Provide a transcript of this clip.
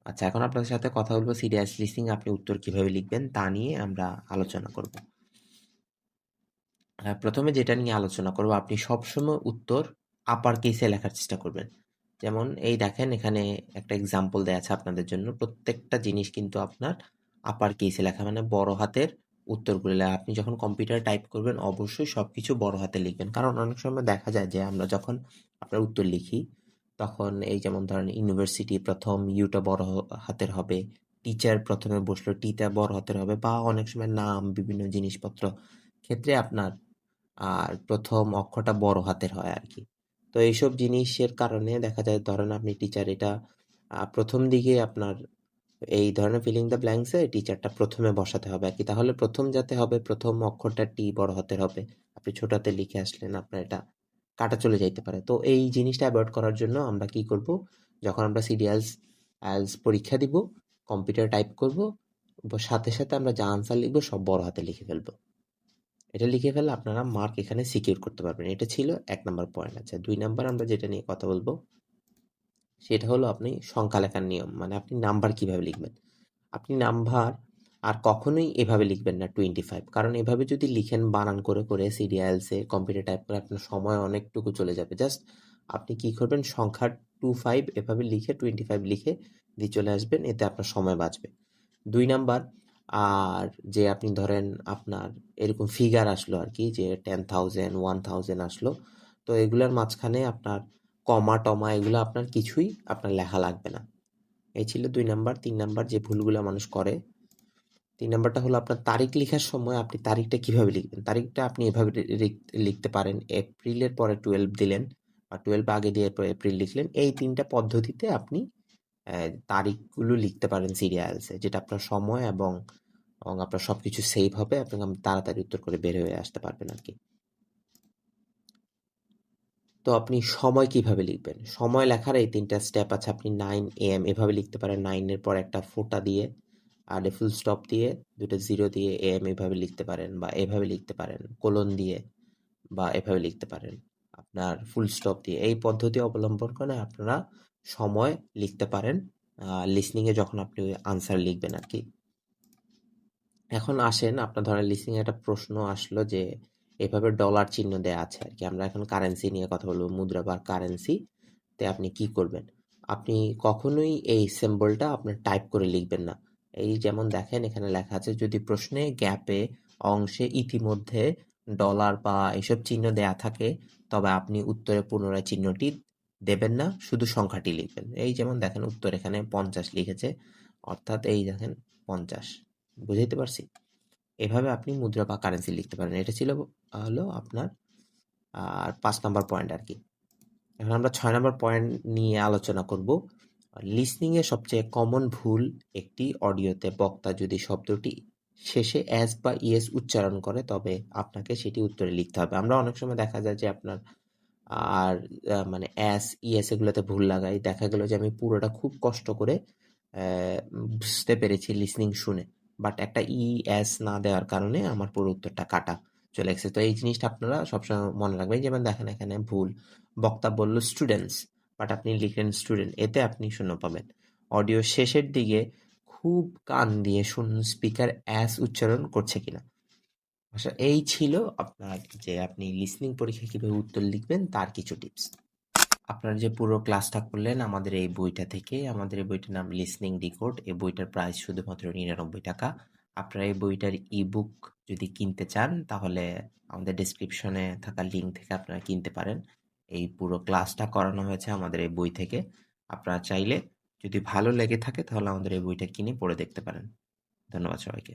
আচ্ছা, এখন আপনাদের সাথে কথা বলবো সিরিয়াস লিসনিং আপনি উত্তর কিভাবে লিখবেন তা নিয়ে আমরা আলোচনা করব। প্রথমে যেটা নিয়ে আলোচনা করব, আপনি সবসময় উত্তর আপার কেসে লেখার চেষ্টা করবেন। যেমন এই দেখেন এখানে একটা এক্সাম্পল দেয়া আছে আপনাদের জন্য। প্রত্যেকটা জিনিস কিন্তু আপনার আপার কেসে লেখা, মানে বড় হাতের উত্তরগুলো আপনি যখন কম্পিউটারে টাইপ করবেন অবশ্যই সবকিছু বড় হাতে লিখবেন। কারণ অনেক সময় দেখা যায় যে আমরা যখন আপনার উত্তর লিখি তখন এই যেমন ধরেন ইউনিভার্সিটি প্রথম ইউটা বড় হাতের হবে, টিচার প্রথমে বসলো টিটা বড় হাতের হবে, বা অনেক সময় নাম বিভিন্ন জিনিসপত্র ক্ষেত্রে আপনার আর প্রথম অক্ষরটা বড় হাতের হয় আর কি। তো এইসব জিনিসের কারণে দেখা যায় ধরেন আপনি টিচার এটা প্রথম দিকে আপনার এই ধরনের ফিলিং দ্য ব্ল্যাঙ্কসে টিচারটা প্রথমে বসাতে হবে আর কি। তাহলে প্রথম যাতে হবে প্রথম অক্ষরটা টি বড় হাতের হবে, আপনি ছোট হাতে লিখে আসলেন আপনার এটা কাটা চলে যাইতে পারে। তো এই জিনিসটা অ্যাভয়েড করার জন্য আমরা কি করব, যখন আমরা সিরিয়ালস অ্যালস পরীক্ষা দিব কম্পিউটার টাইপ করব, সাথে সাথে আমরা যা আনসার লিখবো সব বড় হাতে লিখে ফেলবো। এটা লিখে ফেললে আপনারা মার্ক এখানে সিকিউর করতে পারবেন। এটা ছিল 1 নম্বর পয়েন্ট। আচ্ছা, 2 নম্বর আমরা যেটা নিয়ে কথা বলবো সেটা হলো আপনি সংখ্যা লেখার নিয়ম, মানে আপনি নাম্বার কিভাবে লিখবেন। আপনি নাম্বার আর কখনোই এভাবে লিখবেন না 25, কারণ এভাবে যদি লিখেন বানান করে করে সিরিয়ালসে কম্পিউটার টাইপ করে আপনার সময় অনেকটুকু চলে যাবে। জাস্ট আপনি কি করবেন, সংখ্যা 25 এভাবে লিখে 25 লিখে দিয়ে চলে আসবেন, এতে আপনার সময় বাঁচবে। 2 নাম্বার, আর যে আপনি ধরেন আপনার এরকম ফিগার আসলো আর কি, যে 10,000 1,000 আসলো, তো এগুলোর মাঝখানে আপনার কমা টমা এগুলো আপনার কিছুই আপনার লেখা লাগবে না। এই ছিল 2 নাম্বার। 3 নাম্বার যে ভুলগুলো মানুষ করে, 3 নাম্বারটা হলো আপনার তারিখ লেখার সময় আপনি তারিখটা কিভাবে লিখবেন। তারিখটা আপনি এভাবে লিখতে পারেন, এপ্রিলের পরে 12 দিলেন বা 12 আগে দিয়ে এরপর এপ্রিল লিখলেন। এই 3টা পদ্ধতিতে আপনি তারিখগুলো লিখতে পারেন সিরিয়ালসে, যেটা আপনার সময় এবং আপনার সবকিছু সেভ হবে, আপনি তাড়াতাড়ি উত্তর করে বের হয়ে আসতে পারবেন আর কি। তো আপনি সময় কিভাবে লিখবেন, সময় লেখার এই 3টা স্টেপ আছে। আপনি 9 AM এভাবে লিখতে পারেন, 9-এর পর একটা ফোঁটা দিয়ে আর ফুল স্টপ দিয়ে 2টা জিরো দিয়ে AM এভাবে লিখতে পারেন, বা এভাবে লিখতে পারেন কোলন দিয়ে, বা এভাবে লিখতে পারেন আপনার ফুল স্টপ দিয়ে। এই পদ্ধতি অবলম্বন করে আপনারা সময় লিখতে পারেন লিসনিংয়ে যখন আপনি আনসার লিখবেন আর কি। এখন আসেন, আপনার ধরেন লিসনিং একটা প্রশ্ন আসলো যে এভাবে ডলার চিহ্ন দেয়া আছে আর কি। আমরা এখন কারেন্সি নিয়ে কথা বলবো, মুদ্রা বা কারেন্সি তে আপনি কি করবেন। আপনি কখনোই এই সিম্বলটা আপনার টাইপ করে লিখবেন না। এই যেমন দেখেন এখানে লেখা আছে, যদি প্রশ্নে গ্যাপে অংশে ইতিমধ্যে ডলার বা এসব চিহ্ন দেয়া থাকে তবে আপনি উত্তরে পুনরায় চিহ্নটি দেবেন না, শুধু সংখ্যাটি লিখবেন। এই যেমন দেখেন উত্তর এখানে 50 লিখেছে, অর্থাৎ এই দেখেন 50। বুঝাইতে পারছি? এভাবে আপনি মুদ্রা বা কারেন্সি লিখতে পারেন। এটা ছিল হলো আপনার 5 নম্বর পয়েন্ট আর কি। এখন আমরা 6 নম্বর পয়েন্ট নিয়ে আলোচনা করব। লিসনিং এ সবচেয়ে কমন ভুল একটি অডিওতে বক্তা যদি শব্দটি শেষে অ্যাস বা ইয়েস উচ্চারণ করে তবে আপনাকে সেটি উত্তরে লিখতে হবে। আমরা অনেক সময় দেখা যায় যে আপনার আর মানে অ্যাস ইয়েস এগুলোতে ভুল লাগাই, দেখা গেল যে আমি পুরোটা খুব কষ্ট করে বুঝতে পেরেছি লিসনিং শুনে, বাট একটা এস না দেওয়ার কারণে আমার পুরো উত্তরটা কাটা চলে গেছে। তো এই জিনিসটা আপনারা সবসময় মনে রাখবেন। যেমন দেখেন এখানে ভুল, বক্তা বলল স্টুডেন্টস, বাট আপনি লিখলেন স্টুডেন্ট, এতে আপনি শূন্য পাবেন। অডিও শেষের দিকে খুব কান দিয়ে শুনুন স্পিকার অ্যাস উচ্চারণ করছে কিনা। আচ্ছা, এই ছিল আপনার যে আপনি লিসনিং পরীক্ষায় কিভাবে উত্তর লিখবেন তার কিছু টিপস। আপনারা যে পুরো ক্লাসটা করলেন আমাদের এই বইটা থেকে, আমাদের এই বইটার নাম লিসনিং ডিকোড। এই বইটার প্রাইস শুধুমাত্র 99 টাকা। আপনারা এই বইটার ইবুক যদি কিনতে চান তাহলে আমাদের ডেসক্রিপশনে থাকা লিঙ্ক থেকে আপনারা কিনতে পারেন। এই পুরো ক্লাসটা করানো হয়েছে আমাদের এই বই থেকে। আপনারা চাইলে যদি ভালো লেগে থাকে তাহলে আমাদের এই বইটা কিনে পড়ে দেখতে পারেন। ধন্যবাদ সবাইকে।